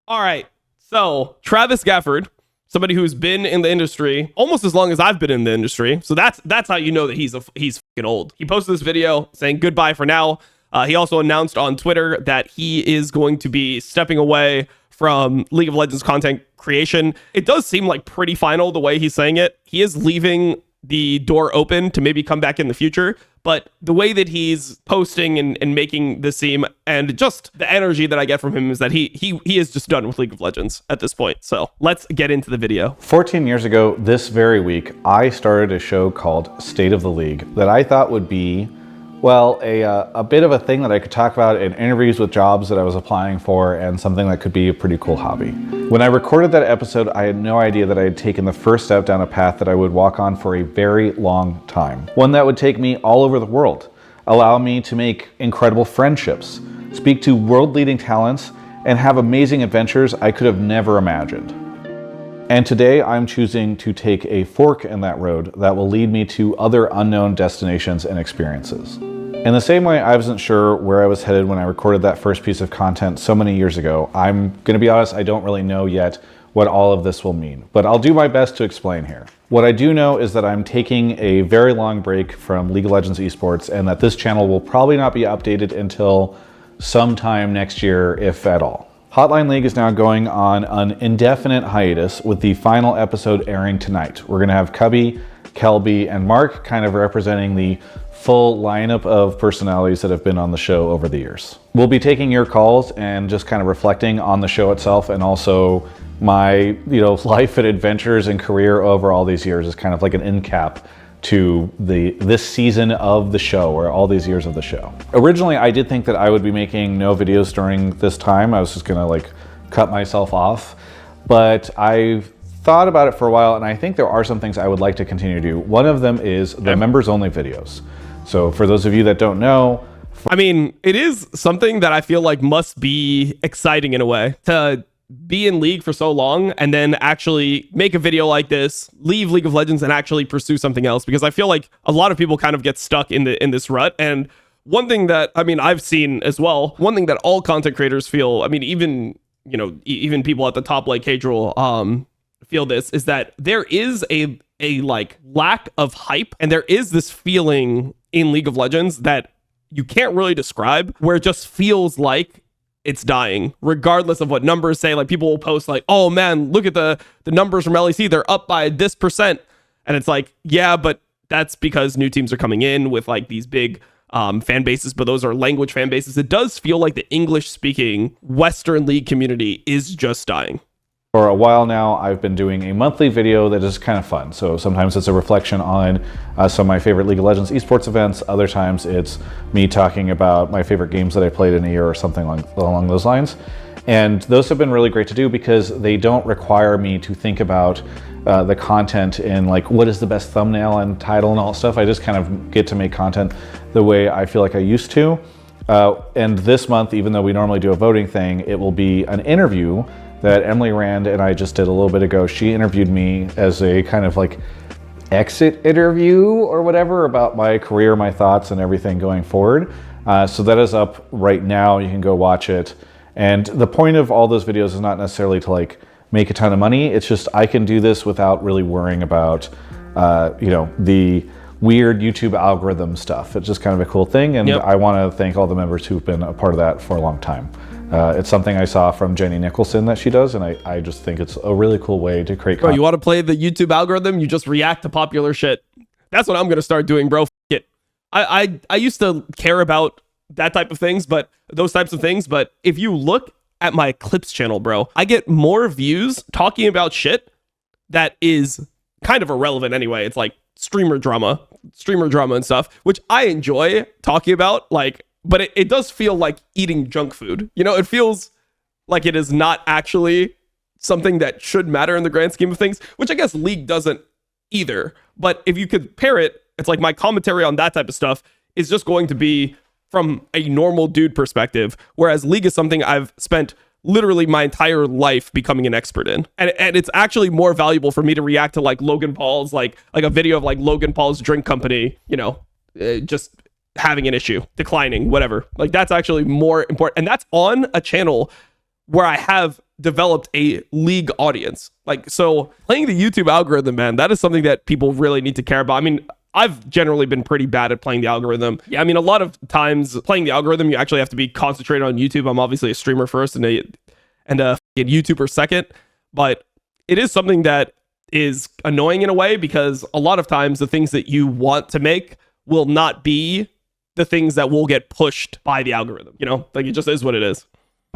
All right. So Travis Gafford, somebody who's been in the industry almost as long as I've been in the industry. So that's how you know that he's fucking old. He posted this video saying goodbye for now. He also announced on Twitter that he is going to be stepping away from League of Legends content creation. It does seem like pretty final the way he's saying it. He is leaving the door open to maybe come back in the future, but the way that he's posting and making this seem, and just the energy that I get from him, is that he is just done with League of Legends at this point. So let's get into the video. 14 years ago this very week, I started a show called State of the League that I thought would be, well, a bit of a thing that I could talk about in interviews with jobs that I was applying for, and something that could be a pretty cool hobby. When I recorded that episode, I had no idea that I had taken the first step down a path that I would walk on for a very long time. One that would take me all over the world, allow me to make incredible friendships, speak to world-leading talents, and have amazing adventures I could have never imagined. And today I'm choosing to take a fork in that road that will lead me to other unknown destinations and experiences. In the same way I wasn't sure where I was headed when I recorded that first piece of content so many years ago, I'm going to be honest, I don't really know yet what all of this will mean, but I'll do my best to explain here. What I do know is that I'm taking a very long break from League of Legends esports, and that this channel will probably not be updated until sometime next year, if at all. Hotline League is now going on an indefinite hiatus, with the final episode airing tonight. We're going to have Cubby, Kelby, and Mark kind of representing the full lineup of personalities that have been on the show over the years. We'll be taking your calls and just kind of reflecting on the show itself, and also my life and adventures and career over all these years is kind of like an end cap to this season of the show, or all these years of the show. Originally, I did think that I would be making no videos during this time. I was just gonna like cut myself off, but I've thought about it for a while, and I think there are some things I would like to continue to do. One of them is the members only videos. So for those of you that don't know, I mean, it is something that I feel like must be exciting in a way, to be in League for so long and then actually make a video like this, leave League of Legends and actually pursue something else, because I feel like a lot of people kind of get stuck in this rut. And one thing that, I mean, I've seen as well, one thing that all content creators feel, I mean, even people at the top like Cadril feel this, is that there is a like lack of hype, and there is this feeling in League of Legends that you can't really describe, where it just feels like it's dying, regardless of what numbers say. Like, people will post like, oh man, look at the numbers from LEC, they're up by this percent. And it's like, yeah, but that's because new teams are coming in with like these big fan bases, but those are language fan bases. It does feel like the English speaking Western League community is just dying. For a while now, I've been doing a monthly video that is kind of fun. So sometimes it's a reflection on some of my favorite League of Legends esports events. Other times it's me talking about my favorite games that I played in a year, or something along those lines. And those have been really great to do, because they don't require me to think about the content in like, what is the best thumbnail and title and all that stuff. I just kind of get to make content the way I feel like I used to. And this month, even though we normally do a voting thing, it will be an interview that Emily Rand and I just did a little bit ago. She interviewed me as a kind of like exit interview or whatever about my career, my thoughts, and everything going forward. So that is up right now. You can go watch it. And the point of all those videos is not necessarily to like make a ton of money. It's just I can do this without really worrying about the weird YouTube algorithm stuff. It's just kind of a cool thing. And I want to thank all the members who've been a part of that for a long time. It's something I saw from Jenny Nicholson that she does, and I just think it's a really cool way to create content. Bro, you want to play the YouTube algorithm? You just react to popular shit. That's what I'm going to start doing, bro. F it. I used to care about those types of things, but if you look at my clips channel, bro, I get more views talking about shit that is kind of irrelevant anyway. It's like streamer drama and stuff, which I enjoy talking about, like, but it does feel like eating junk food. It feels like it is not actually something that should matter in the grand scheme of things, which I guess League doesn't either. But if you compare it, it's like my commentary on that type of stuff is just going to be from a normal dude perspective, whereas League is something I've spent literally my entire life becoming an expert in. And it's actually more valuable for me to react to like Logan Paul's, like a video of like Logan Paul's drink company, just having an issue, declining, whatever. Like, that's actually more important. And that's on a channel where I have developed a league audience. Like, so playing the YouTube algorithm, man, that is something that people really need to care about. I mean, I've generally been pretty bad at playing the algorithm. Yeah, I mean, a lot of times playing the algorithm, you actually have to be concentrated on YouTube. I'm obviously a streamer first and a YouTuber second, but it is something that is annoying in a way, because a lot of times the things that you want to make will not be the things that will get pushed by the algorithm. You know, like, it just is what it is.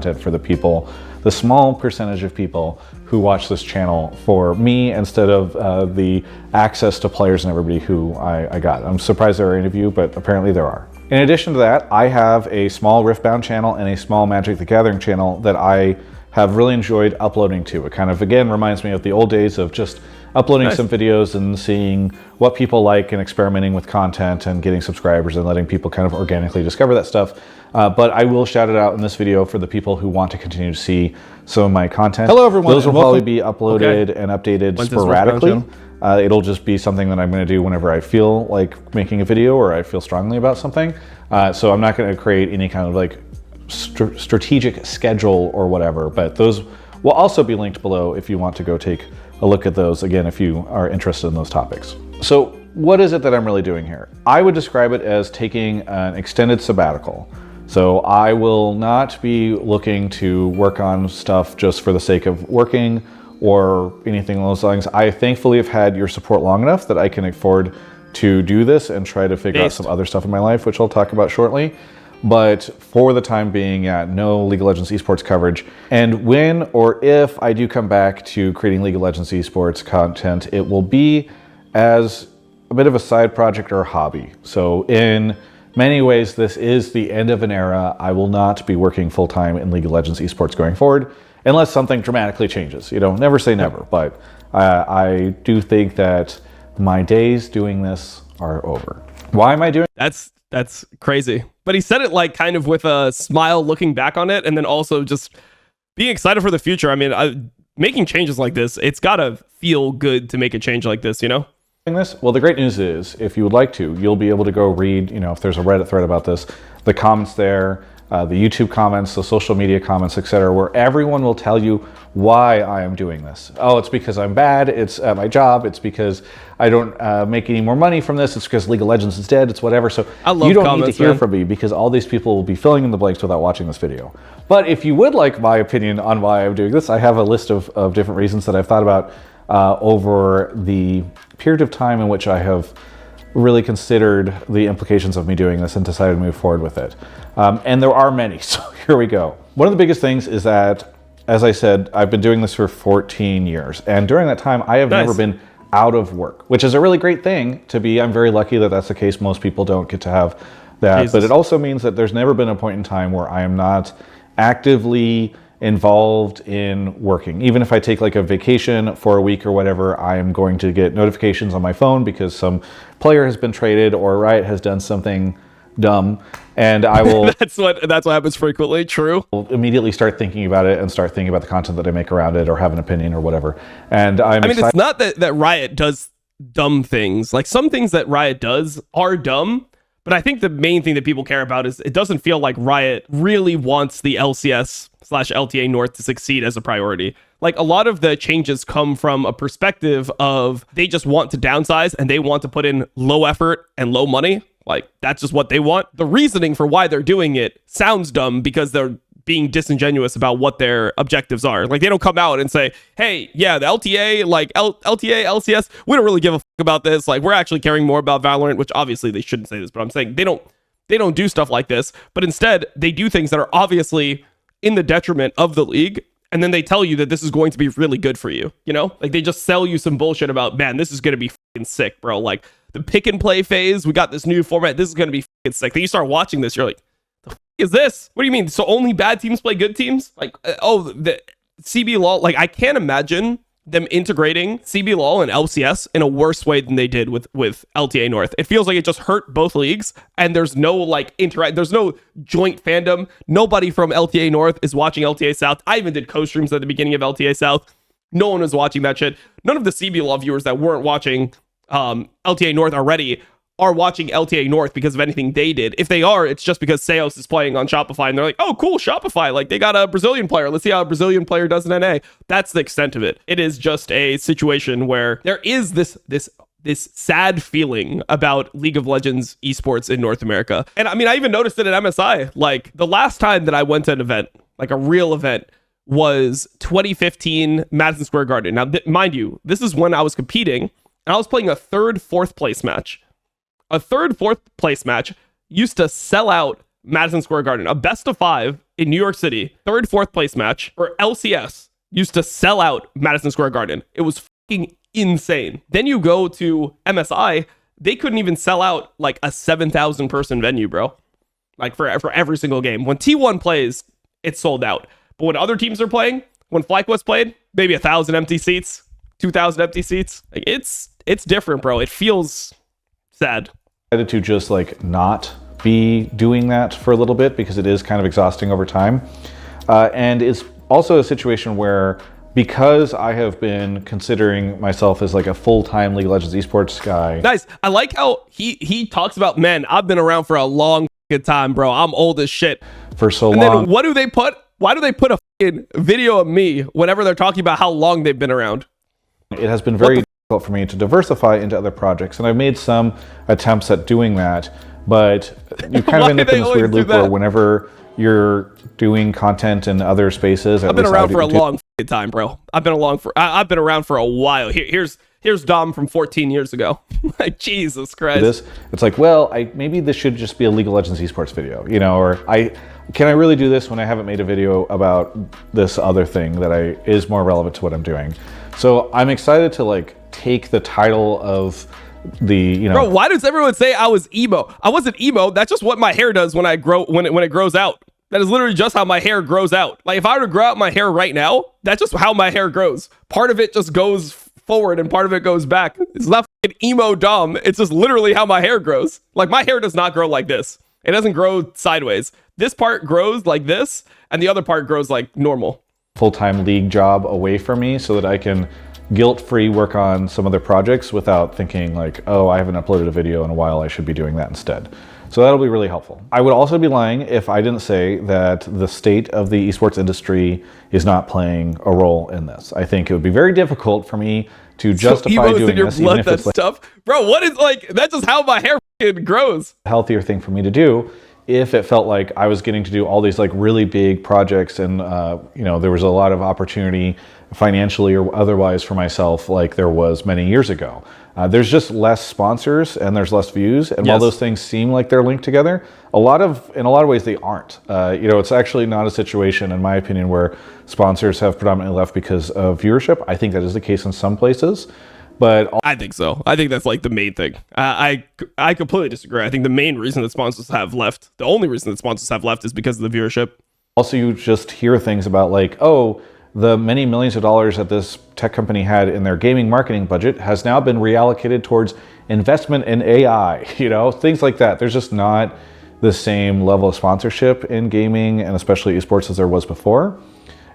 For the people, the small percentage of people who watch this channel for me instead of the access to players and everybody who I got. I'm surprised there are any of you, but apparently there are. In addition to that, I have a small Riftbound channel and a small Magic the Gathering channel that I have really enjoyed uploading to. It kind of, again, reminds me of the old days of just uploading some videos and seeing what people like and experimenting with content and getting subscribers and letting people kind of organically discover that stuff. But I will shout it out in this video for the people who want to continue to see some of my content. Hello everyone. Those will probably be uploaded and updated sporadically. It'll just be something that I'm going to do whenever I feel like making a video or I feel strongly about something. So I'm not going to create any kind of like strategic schedule or whatever, but those will also be linked below if you want to go take a look at those, again, if you are interested in those topics. So what is it that I'm really doing here? I would describe it as taking an extended sabbatical. So I will not be looking to work on stuff just for the sake of working or anything along those lines. I thankfully have had your support long enough that I can afford to do this and try to figure out some other stuff in my life, which I'll talk about shortly. But for the time being, no League of Legends esports coverage. And when or if I do come back to creating League of Legends esports content, it will be as a bit of a side project or a hobby. So in many ways, this is the end of an era. I will not be working full-time in League of Legends esports going forward, unless something dramatically changes. You know, never say never, but I do think that my days doing this are over. Why am I doing? That's crazy. But he said it like kind of with a smile looking back on it, and then also just being excited for the future. I mean, making changes like this, it's got to feel good to make a change like this, you know? This? Well, the great news is, if you would like to, you'll be able to go read, you know, if there's a Reddit thread about this, the comments there, the YouTube comments, the social media comments, etc., where everyone will tell you why I am doing this. Oh, it's because I'm bad. It's at my job. It's because I don't make any more money from this. It's because League of Legends is dead. It's whatever. So you don't need to hear from me, because all these people will be filling in the blanks without watching this video. But if you would like my opinion on why I'm doing this, I have a list of different reasons that I've thought about over the period of time in which I have really considered the implications of me doing this and decided to move forward with it. And there are many, so here we go. One of the biggest things is that, as I said, I've been doing this for 14 years. And during that time, I have never been out of work, which is a really great thing to be. I'm very lucky that that's the case. Most people don't get to have that. But it also means that there's never been a point in time where I am not actively involved in working. Even if I take like a vacation for a week or whatever, I am going to get notifications on my phone because some player has been traded or Riot has done something dumb, and I will that's what happens frequently. True. Immediately start thinking about it and start thinking about the content that I make around it or have an opinion or whatever. And I mean, it's not that Riot does dumb things. Like, some things that Riot does are dumb, but I think the main thing that people care about is it doesn't feel like Riot really wants the LCS/LTA North to succeed as a priority. Like, a lot of the changes come from a perspective of they just want to downsize and they want to put in low effort and low money. Like, that's just what they want. The reasoning for why they're doing it sounds dumb because they're being disingenuous about what their objectives are. Like, they don't come out and say, hey, yeah, the LTA, like LTA, LCS, we don't really give a fuck about this. Like, we're actually caring more about Valorant, which obviously they shouldn't say this, but I'm saying they don't do stuff like this. But instead, they do things that are obviously in the detriment of the league. And then they tell you that this is going to be really good for you. You know, like, they just sell you some bullshit about, man, this is going to be fucking sick, bro. Like, the pick and play phase, we got this new format. This is going to be fucking sick. Then you start watching this, you're like, the fuck is this? What do you mean? So only bad teams play good teams? Like, the CB LOL, like, I can't imagine them integrating CB LOL and LCS in a worse way than they did with LTA North. It feels like it just hurt both leagues, and there's no like there's no joint fandom. Nobody from LTA North is watching LTA South. I even did co-streams at the beginning of LTA South. No one was watching that shit. None of the CB LOL viewers that weren't watching LTA North already are watching LTA North because of anything they did. If they are, it's just because Seos is playing on Shopify and they're like, oh, cool, Shopify. Like, they got a Brazilian player. Let's see how a Brazilian player does in NA. That's the extent of it. It is just a situation where there is this sad feeling about League of Legends esports in North America. And I mean, I even noticed it at MSI. Like, the last time that I went to an event, like a real event, was 2015 Madison Square Garden. Now, mind you, this is when I was competing and I was playing a fourth place match. A fourth place match used to sell out Madison Square Garden. A best of 5 in New York City, fourth place match, or LCS, used to sell out Madison Square Garden. It was fucking insane. Then you go to MSI, they couldn't even sell out like a 7,000 person venue, bro. Like for every single game. When T1 plays, it's sold out. But when other teams are playing, when FlyQuest played, maybe 1,000 empty seats, 2,000 empty seats. Like, it's different, bro. It feels sad. To just like not be doing that for a little bit because it is kind of exhausting over time. And it's also a situation where, because I have been considering myself as like a full-time League of Legends esports guy. Nice. I like how he talks about, man, I've been around for a long time, bro. I'm old as shit. For so long. And then what do they put? Why do they put a video of me whenever they're talking about how long they've been around? It has been very difficult for me to diversify into other projects, and I've made some attempts at doing that, but you kind of end up in this weird loop where whenever you're doing content in other spaces, I've been around for a long time, bro. I've been around for a while. Here's Dom from 14 years ago. Like, Jesus Christ. It's like, well, maybe this should just be a League of Legends esports video, you know, or can I really do this when I haven't made a video about this other thing that is more relevant to what I'm doing? So I'm excited to like take the title of the, you know. Bro, why does everyone say I was emo? I wasn't emo. That's just what my hair does when it grows out. That is literally just how my hair grows out. Like, if I were to grow out my hair right now, that's just how my hair grows. Part of it just goes forward and part of it goes back. It's not fucking emo dumb. It's just literally how my hair grows. Like, my hair does not grow like this. It doesn't grow sideways. This part grows like this, and the other part grows like normal. Full-time League job away from me so that I can guilt-free work on some other projects without thinking like, oh, I haven't uploaded a video in a while, I should be doing that instead. So that'll be really helpful. I would also be lying if I didn't say that the state of the esports industry is not playing a role in this. I think it would be very difficult for me to justify doing this, even if it's like, stuff. Bro, what is, like, that's just how my hair grows. A healthier thing for me to do if it felt like I was getting to do all these like really big projects and you know, there was a lot of opportunity financially or otherwise for myself like there was many years ago. There's just less sponsors and there's less views, and while those things seem like they're linked together, in a lot of ways they aren't. You know, it's actually not a situation, in my opinion, where sponsors have predominantly left because of viewership. I think that is the case in some places, but I think so. I think that's like the main thing. I completely disagree. I think the main reason that sponsors have left, the only reason that sponsors have left, is because of the viewership. Also, you just hear things about like, oh, the many millions of dollars that this tech company had in their gaming marketing budget has now been reallocated towards investment in AI, you know, things like that. There's just not the same level of sponsorship in gaming and especially esports as there was before.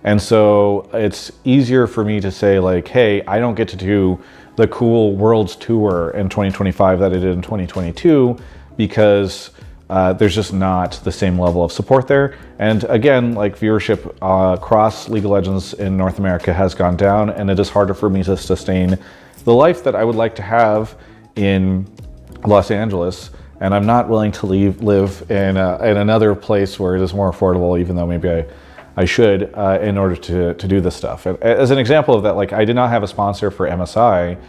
And so it's easier for me to say like, hey, I don't get to do the cool Worlds Tour in 2025 that I did in 2022 because there's just not the same level of support there. And again, like viewership across League of Legends in North America has gone down, and it is harder for me to sustain the life that I would like to have in Los Angeles. And I'm not willing to live in another place where it is more affordable, even though maybe I should, in order to do this stuff. And as an example of that, like I did not have a sponsor for MSI.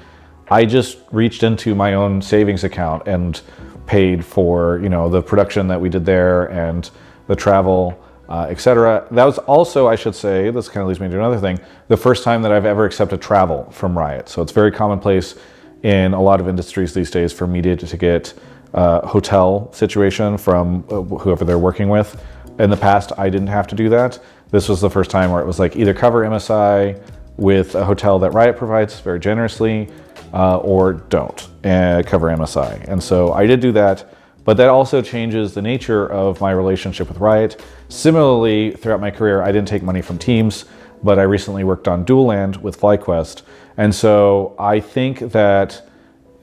I just reached into my own savings account and paid for, you know, the production that we did there and the travel, etc. That was also, I should say, this kind of leads me to another thing, the first time that I've ever accepted travel from Riot. So it's very commonplace in a lot of industries these days for media to get a hotel situation from whoever they're working with. In the past, I didn't have to do that. This was the first time where it was like either cover MSI with a hotel that Riot provides very generously, or don't cover MSI. And so I did do that, but that also changes the nature of my relationship with Riot. Similarly, throughout my career, I didn't take money from teams, but I recently worked on Dual Land with FlyQuest. And so I think that,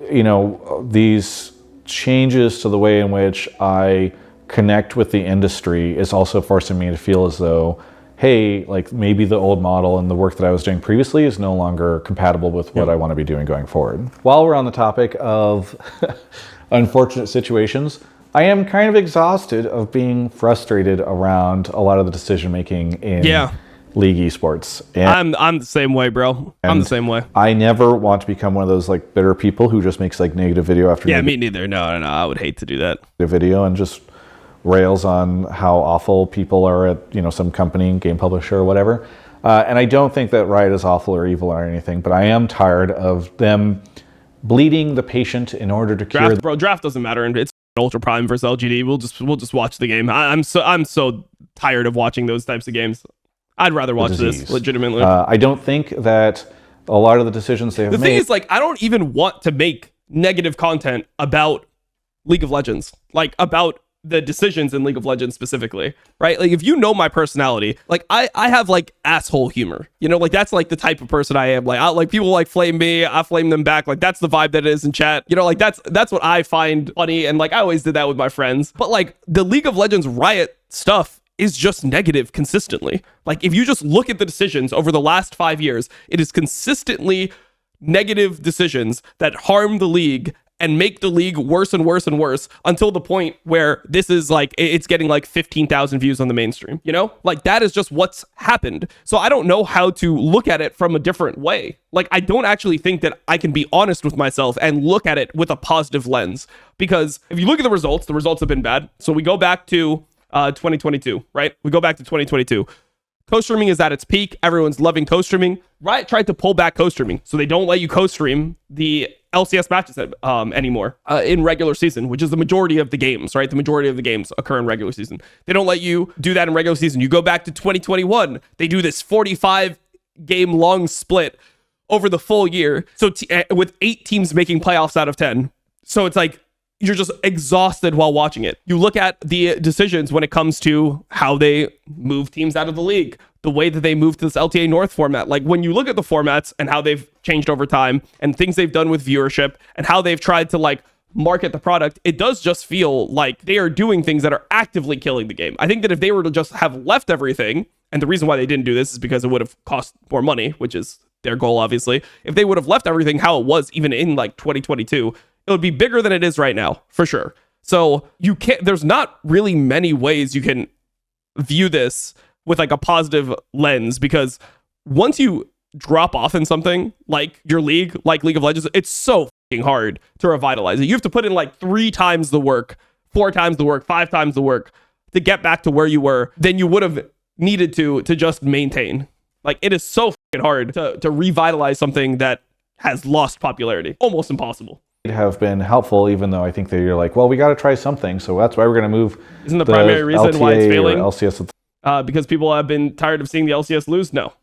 you know, these changes to the way in which I connect with the industry is also forcing me to feel as though, hey, like maybe the old model and the work that I was doing previously is no longer compatible with what I want to be doing going forward. While we're on the topic of unfortunate situations, I am kind of exhausted of being frustrated around a lot of the decision making in League esports. And I'm the same way, bro. I'm the same way. I never want to become one of those like bitter people who just makes like negative video after me neither. No. I would hate to do that. Video and just rails on how awful people are at, you know, some company, game publisher or whatever. And I don't think that Riot is awful or evil or anything, but I am tired of them bleeding the patient in order to cure. Draft doesn't matter, and it's Ultra Prime versus LGD. We'll just watch the game. I'm so tired of watching those types of games. I'd rather watch this legitimately. I don't think that a lot of the decisions they have made. The thing is, like, I don't even want to make negative content about League of Legends, like about the decisions in League of Legends specifically, right? Like, if you know my personality, like I have like asshole humor, you know, like that's like the type of person I am. Like people like flame me, I flame them back. Like that's the vibe that it is in chat, you know, like that's what I find funny. And like I always did that with my friends. But like the League of Legends Riot stuff is just negative consistently. Like if you just look at the decisions over the last 5 years, it is consistently negative decisions that harm the league and make the league worse and worse and worse until the point where this is like, it's getting like 15,000 views on the mainstream, you know? Like that is just what's happened. So I don't know how to look at it from a different way. Like I don't actually think that I can be honest with myself and look at it with a positive lens, because if you look at the results have been bad. So we go back to 2022, right? We go back to 2022. Co-streaming is at its peak. Everyone's loving co-streaming. Riot tried to pull back co-streaming, so they don't let you co-stream the LCS matches anymore in regular season, which is the majority of the games, right? The majority of the games occur in regular season. They don't let you do that in regular season. You go back to 2021, they do this 45 game long split over the full year. So with 8 teams making playoffs out of 10. So it's like, you're just exhausted while watching it. You look at the decisions when it comes to how they move teams out of the league, the way that they move to this LTA North format. Like when you look at the formats and how they've changed over time and things they've done with viewership and how they've tried to like market the product, it does just feel like they are doing things that are actively killing the game. I think that if they were to just have left everything, and the reason why they didn't do this is because it would have cost more money, which is their goal, obviously. If they would have left everything how it was, even in like 2022, it would be bigger than it is right now, for sure. So you can't, there's not really many ways you can view this with like a positive lens, because once you drop off in something like your league, like League of Legends, it's so fucking hard to revitalize it. You have to put in like 3 times the work, 4 times the work, 5 times the work to get back to where you were than you would have needed to just maintain. Like it is so fucking hard to revitalize something that has lost popularity. Almost impossible. Have been helpful, even though I think that you're like, well, we got to try something, so that's why we're going to move. Isn't the primary reason why it's failing LCS because people have been tired of seeing the LCS lose? No.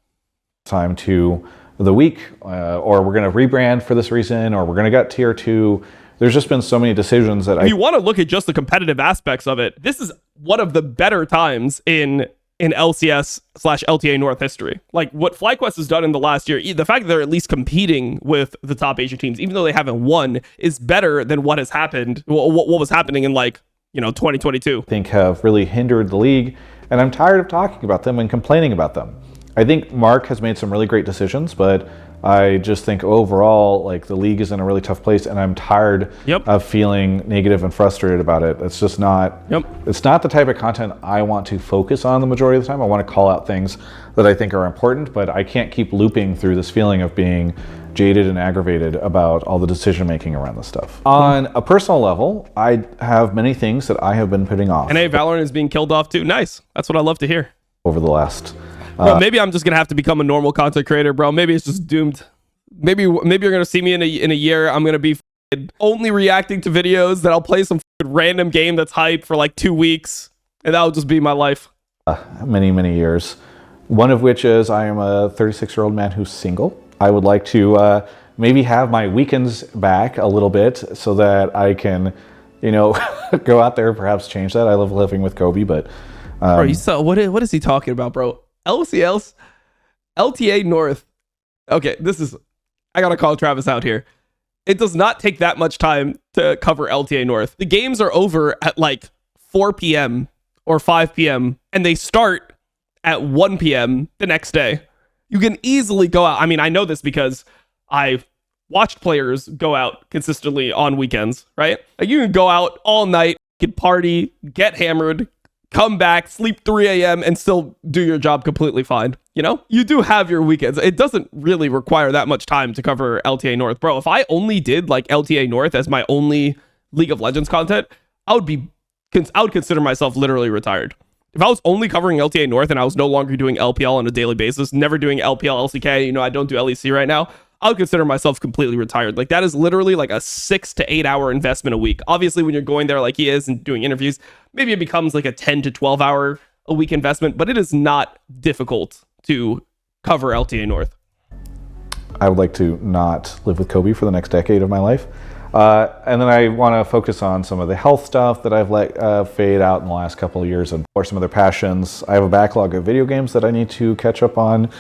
Time to the week, or we're going to rebrand for this reason, or we're going to get tier 2. There's just been so many decisions that if you want to look at just the competitive aspects of it, this is one of the better times in LCS/LTA North history. Like what FlyQuest has done in the last year, the fact that they're at least competing with the top Asian teams, even though they haven't won, is better than what has happened, what was happening in like, 2022. I think have really hindered the league, and I'm tired of talking about them and complaining about them. I think Mark has made some really great decisions, but I just think overall, like the league is in a really tough place, and I'm tired of feeling negative and frustrated about it. It's just not, it's not the type of content I want to focus on the majority of the time. I want to call out things that I think are important, but I can't keep looping through this feeling of being jaded and aggravated about all the decision making around this stuff. On a personal level, I have many things that I have been putting off. And Valorant is being killed off too. Nice. That's what I love to hear. Over the last... Bro, maybe I'm just gonna have to become a normal content creator, bro. Maybe it's just doomed. Maybe you're gonna see me in a year. I'm gonna be only reacting to videos that I'll play some random game that's hype for like 2 weeks, and that'll just be my life. Many years. One of which is I am a 36-year-old man who's single. I would like to maybe have my weekends back a little bit so that I can, go out there, perhaps change that. I love living with Kobe, but. Bro, you saw what is he talking about, bro? LCS, LTA North. Okay, I gotta call Travis out here. It does not take that much time to cover LTA North. The games are over at like 4 p.m. or 5 p.m. and they start at 1 p.m. the next day. You can easily go out. I mean, I know this because I've watched players go out consistently on weekends, right? Like you can go out all night, get party, get hammered, come back, sleep 3 a.m. and still do your job completely fine. You know, you do have your weekends. It doesn't really require that much time to cover LTA North. Bro, if I only did like LTA North as my only League of Legends content, I would consider myself literally retired. If I was only covering LTA North and I was no longer doing LPL on a daily basis, never doing LPL, LCK, you know, I don't do LEC right now, I would consider myself completely retired. Like that is literally like a 6 to 8 hour investment a week. Obviously, when you're going there like he is and doing interviews, maybe it becomes like a 10 to 12 hour a week investment, but it is not difficult to cover LTA North. I would like to not live with Kobe for the next decade of my life. And then I want to focus on some of the health stuff that I've let fade out in the last couple of years and or some other passions. I have a backlog of video games that I need to catch up on.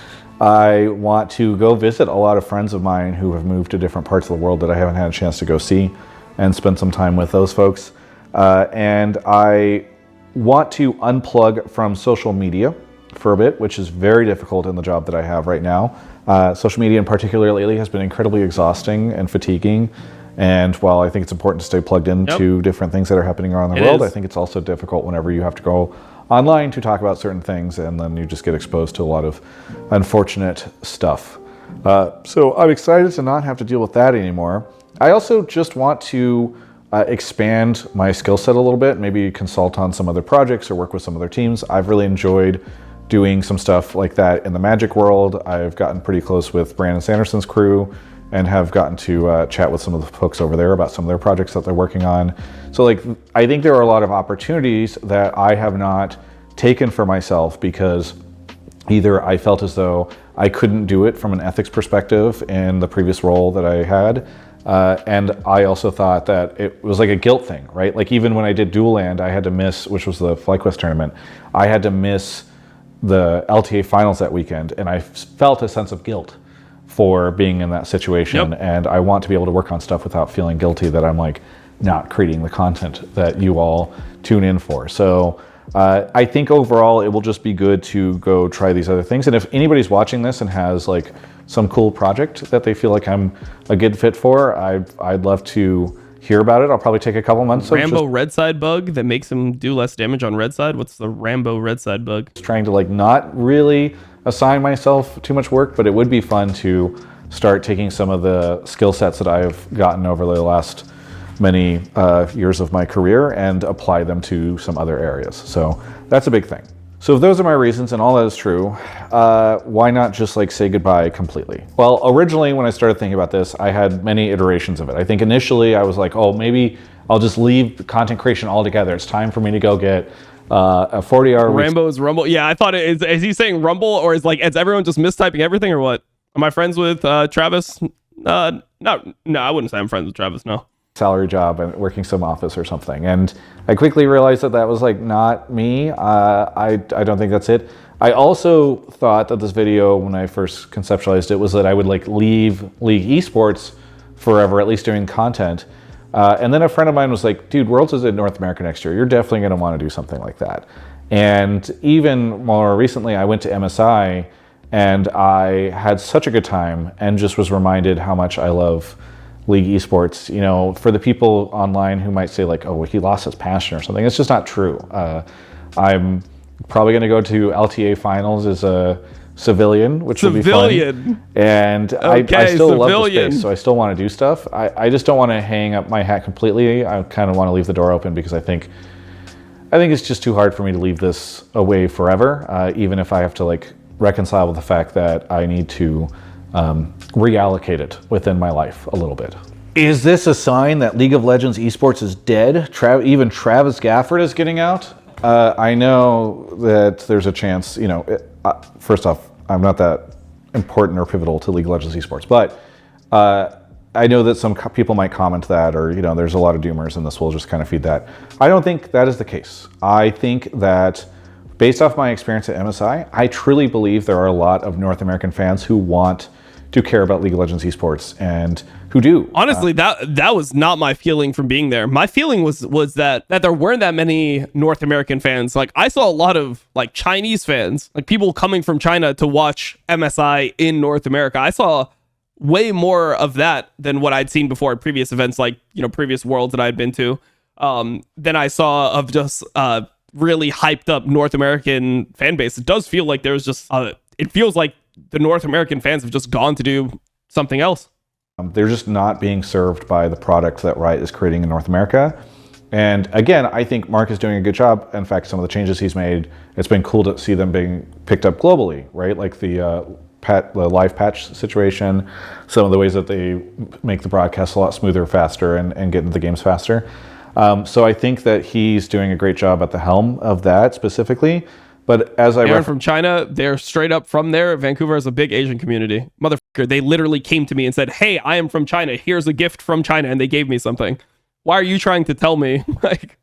I want to go visit a lot of friends of mine who have moved to different parts of the world that I haven't had a chance to go see and spend some time with those folks. And I want to unplug from social media for a bit, which is very difficult in the job that I have right now. Social media in particular lately has been incredibly exhausting and fatiguing. And while I think it's important to stay plugged into different things that are happening around the world, I think it's also difficult whenever you have to go online to talk about certain things and then you just get exposed to a lot of unfortunate stuff. So I'm excited to not have to deal with that anymore. I also just want to expand my skill set a little bit, maybe consult on some other projects or work with some other teams. I've really enjoyed doing some stuff like that in the Magic world. I've gotten pretty close with Brandon Sanderson's crew and have gotten to chat with some of the folks over there about some of their projects that they're working on. So like, I think there are a lot of opportunities that I have not taken for myself because either I felt as though I couldn't do it from an ethics perspective in the previous role that I had, and I also thought that it was like a guilt thing, right? Like even when I did Dual Land, I had to miss, which was the FlyQuest tournament, I had to miss the LTA finals that weekend, and I felt a sense of guilt for being in that situation. And I want to be able to work on stuff without feeling guilty that I'm like not creating the content that you all tune in for. So I think overall it will just be good to go try these other things. And if anybody's watching this and has like some cool project that they feel like I'm a good fit for, I'd love to hear about it. I'll probably take a couple months. Rambo red side bug that makes him do less damage on red side. What's the Rambo red side bug? Trying to like not really assign myself too much work, but it would be fun to start taking some of the skill sets that I've gotten over the last many years of my career and apply them to some other areas. So that's a big thing. So if those are my reasons and all that is true, why not just like say goodbye completely? Well, originally when I started thinking about this, I had many iterations of it. I think initially I was like, oh, maybe I'll just leave content creation altogether. It's time for me to go get a 40-hour week. Rambo's Rumble. Yeah, I thought is he saying Rumble or is everyone just mistyping everything or what? Am I friends with Travis? No, I wouldn't say I'm friends with Travis, no. Salary job and working some office or something. And I quickly realized that was like not me. I don't think that's it. I also thought that this video, when I first conceptualized it, was that I would like leave League esports forever, at least doing content. And then a friend of mine was like, dude, Worlds is in North America next year. You're definitely going to want to do something like that. And even more recently, I went to MSI and I had such a good time and just was reminded how much I love League esports. You know, for the people online who might say like, oh, well, he lost his passion or something, it's just not true. I'm probably going to go to LTA finals as a civilian, which will be fun. And okay, I still love the space, so I still want to do stuff. I just don't want to hang up my hat completely. I kind of want to leave the door open because I think it's just too hard for me to leave this away forever, even if I have to like reconcile with the fact that I need to reallocate it within my life a little bit. Is this a sign that League of Legends esports is dead? Even Travis Gafford is getting out? I know that there's a chance, you know, first off, I'm not that important or pivotal to League of Legends esports, but I know that some people might comment that, or, you know, there's a lot of doomers and this will just kind of feed that. I don't think that is the case. I think that based off my experience at MSI, I truly believe there are a lot of North American fans who want do care about League of Legends esports and who do. Honestly, that was not my feeling from being there. My feeling was that there weren't that many North American fans. Like, I saw a lot of like Chinese fans, like people coming from China to watch MSI in North America. I saw way more of that than what I'd seen before at previous events, like, you know, previous worlds that I'd been to, than I saw of just really hyped up North American fan base. It does feel like there's just it feels like the North American fans have just gone to do something else. They're just not being served by the product that Riot is creating in North America. And again, I think Mark is doing a good job. In fact, some of the changes he's made, it's been cool to see them being picked up globally, right? Like the live patch situation, some of the ways that they make the broadcast a lot smoother, faster, and get into the games faster. So I think that he's doing a great job at the helm of that specifically. But as Aaron from China, they're straight up from there. Vancouver has a big Asian community. Motherfucker, they literally came to me and said, "Hey, I am from China. Here's a gift from China," and they gave me something. Why are you trying to tell me like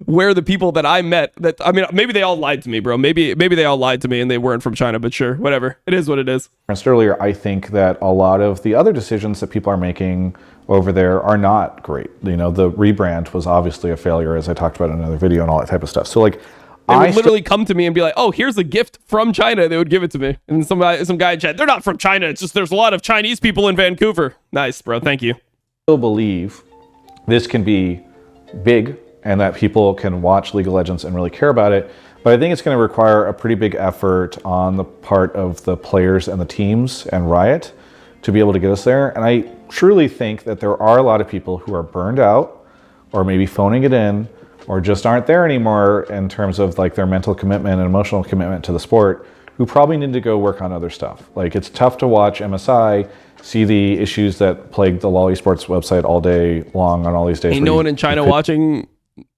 where the people that I met? That, I mean, maybe they all lied to me, bro. Maybe they all lied to me and they weren't from China. But sure, whatever. It is what it is. Earlier, I think that a lot of the other decisions that people are making over there are not great. You know, the rebrand was obviously a failure, as I talked about in another video, and all that type of stuff. So like, they would literally come to me and be like, "Oh, here's a gift from China." They would give it to me. And some guy in chat, "They're not from China. It's just there's a lot of Chinese people in Vancouver." Nice, bro. Thank you. I still believe this can be big and that people can watch League of Legends and really care about it. But I think it's going to require a pretty big effort on the part of the players and the teams and Riot to be able to get us there. And I truly think that there are a lot of people who are burned out or maybe phoning it in or just aren't there anymore in terms of like their mental commitment and emotional commitment to the sport, who probably need to go work on other stuff. Like, it's tough to watch MSI, see the issues that plagued the LoL Esports website all day long on all these days. Ain't no one in China watching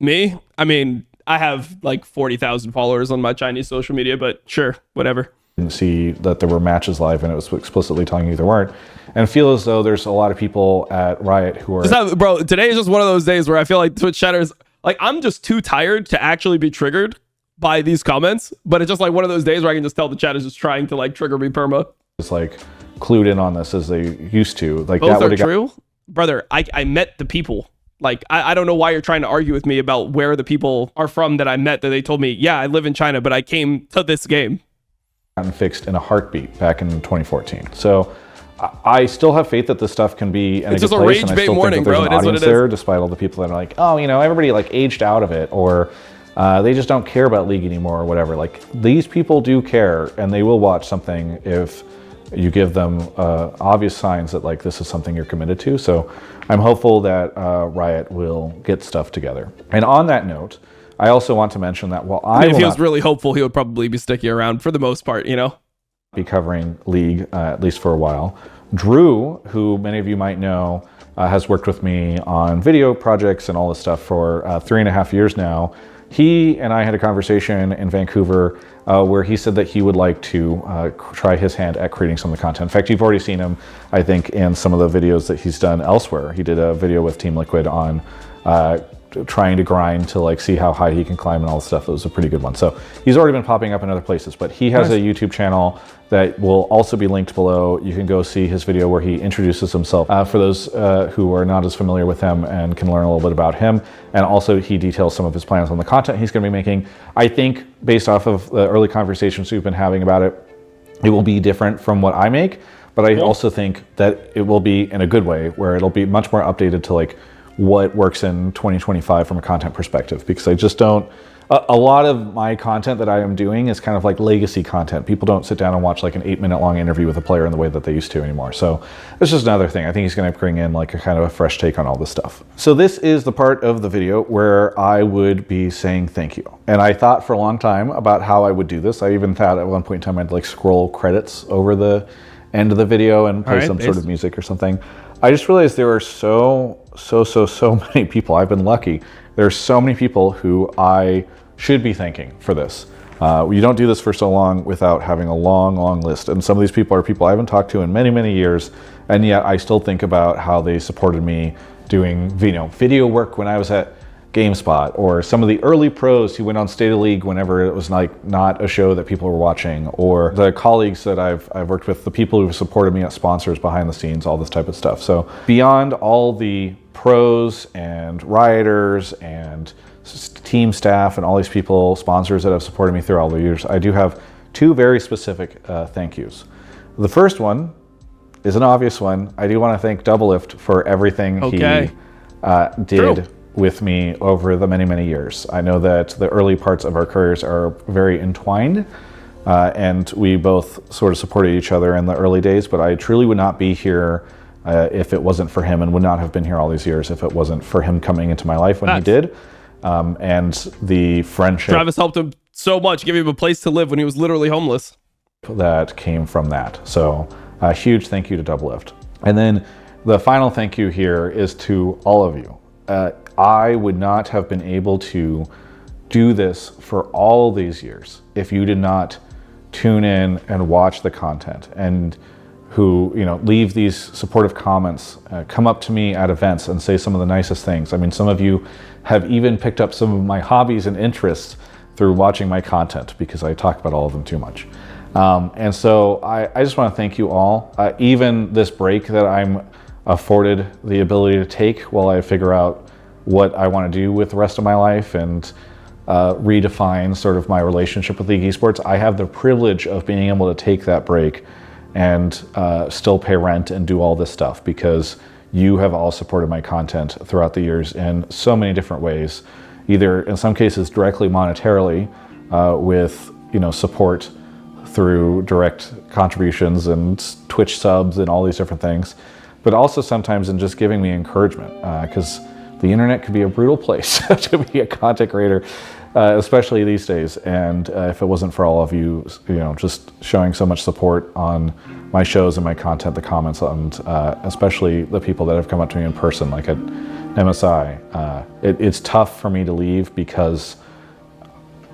me. I mean, I have like 40,000 followers on my Chinese social media, but sure, whatever. Didn't see that there were matches live and it was explicitly telling you there weren't, and feel as though there's a lot of people at Riot who are... Bro, today is just one of those days where I feel like Twitch chatters, like, I'm just too tired to actually be triggered by these comments, but it's just like one of those days where I can just tell the chat is just trying to like trigger me perma. It's like clued in on this as they used to. Like, both that are true. Brother, I met the people. Like, I don't know why you're trying to argue with me about where the people are from that I met, that they told me, yeah, I live in China, but I came to this game. Gotten fixed in a heartbeat back in 2014. So I still have faith that this stuff can be in it's a good just place, a rage bait morning, bro. It is what it is. There, despite all the people that are like, oh, you know, everybody like aged out of it, or they just don't care about League anymore, or whatever. Like, these people do care, and they will watch something if you give them obvious signs that like this is something you're committed to. So I'm hopeful that Riot will get stuff together. And on that note, I also want to mention that while if he was really hopeful, he would probably be sticking around for the most part, you know? Be covering League, at least for a while. Drew, who many of you might know, has worked with me on video projects and all this stuff for 3.5 years now. He and I had a conversation in Vancouver where he said that he would like to try his hand at creating some of the content. In fact, you've already seen him, I think, in some of the videos that he's done elsewhere. He did a video with Team Liquid on trying to grind to like see how high he can climb and all this stuff. It was a pretty good one. So he's already been popping up in other places, but he has a YouTube channel that will also be linked below. You can go see his video where he introduces himself for those who are not as familiar with him and can learn a little bit about him. And also he details some of his plans on the content he's going to be making. I think based off of the early conversations we've been having about it, it will be different from what I make, but I also think that it will be in a good way, where it'll be much more updated to like what works in 2025 from a content perspective, because I just don't, a lot of my content that I am doing is kind of like legacy content. People don't sit down and watch like an 8-minute long interview with a player in the way that they used to anymore. So it's just another thing. I think he's going to bring in like a kind of a fresh take on all this stuff. So this is the part of the video where I would be saying thank you. And I thought for a long time about how I would do this. I even thought at one point in time I'd like scroll credits over the end of the video and play some sort of music or something. I just realized there are so many people. I've been lucky. There are so many people who I should be thanking for this. You don't do this for so long without having a long list. And some of these people are people I haven't talked to in many years, and yet I still think about how they supported me doing video work when I was at GameSpot, or some of the early pros who went on State of League whenever it was like not a show that people were watching, or the colleagues that I've worked with, the people who supported me as sponsors behind the scenes, all this type of stuff. So beyond all the pros and rioters and team staff and all these people, sponsors that have supported me through all the years, I do have two very specific thank yous. The first one is an obvious one. I do want to thank Doublelift for everything he did True. with me over the many, many years. I know that the early parts of our careers are very entwined, and we both sort of supported each other in the early days, but I truly would not be here if it wasn't for him, and would not have been here all these years if it wasn't for him coming into my life when he did. And the friendship Travis helped him so much, giving him a place to live when he was literally homeless. that came from that. So a huge thank you to Doublelift. And then the final thank you here is to all of you. I would not have been able to do this for all these years if you did not tune in and watch the content, and who, you know, leave these supportive comments, come up to me at events and say some of the nicest things. I mean, some of you have even picked up some of my hobbies and interests through watching my content, because I talk about all of them too much. And so I just want to thank you all. Even this break that I'm afforded the ability to take while I figure out what I want to do with the rest of my life and redefine sort of my relationship with League Esports, I have the privilege of being able to take that break and still pay rent and do all this stuff, because you have all supported my content throughout the years in so many different ways, either in some cases directly monetarily with, you know, support through direct contributions and Twitch subs and all these different things, but also sometimes in just giving me encouragement, because the internet can be a brutal place to be a content creator, especially these days. And if it wasn't for all of you, you know, just showing so much support on my shows and my content, the comments, and especially the people that have come up to me in person, like at MSI, it's tough for me to leave because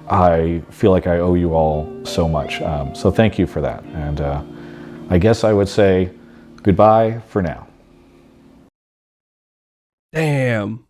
I feel like I owe you all so much. So thank you for that. And I guess I would say goodbye for now. Damn.